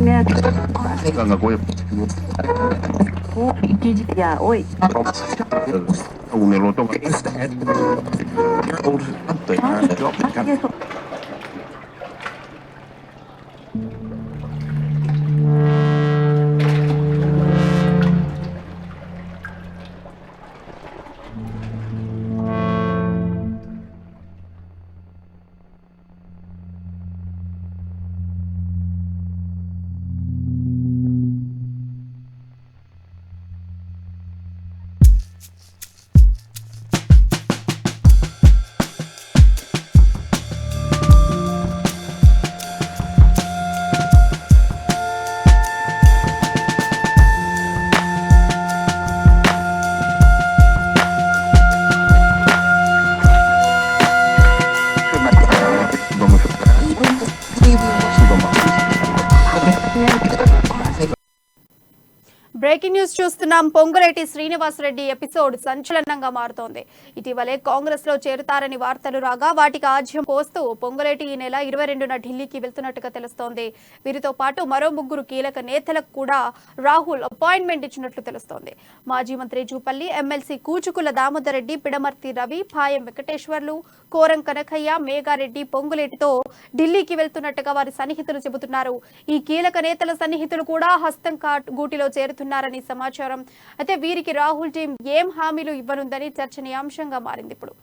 Ganga Goya. Ya, oi. Unelo to. Breaking news చూస్తున్నాం. Ponguleti Srinivasa Reddy episode సంచలనంగా మారుతోంది. ఇటీవలే కాంగ్రెస్ లో చేరుతారని వార్తలు రాగా వాటికి ఆజ్యం పోస్తూ పొంగులేటి ఈ నెల 22న ఢిల్లీకి వెళ్తున్నట్టుగా తెలుస్తోంది. వీరితో పాటు మరో 3 కీలక నేతలకు కూడా రాహుల్ అపాయింట్మెంట్ ఇచ్చినట్లు తెలుస్తోంది. మాజీ మంత్రి జూపల్లి, ఎమ్మెల్సీ కూచుకుల దామోదర్ రెడ్డి, పిడమర్తి రవి, పాయం వెంకటేశ్వర్లు, కోరం కనకయ్య, మేఘారెడ్డి పొంగులేటితో ఢిల్లీకి వెళ్తున్నట్టుగా వారి సన్నిహితులు చెబుతున్నారు. ఈ కీలక నేతల సన్నిహితులు కూడా హస్తం గూటిలో చేరుతున్నారని సమాచారం. అయితే వీరికి రాహుల్ టీం ఏం హామీలు ఇవ్వనుందని చర్చనీయాంశంగా మారింది ఇప్పుడు.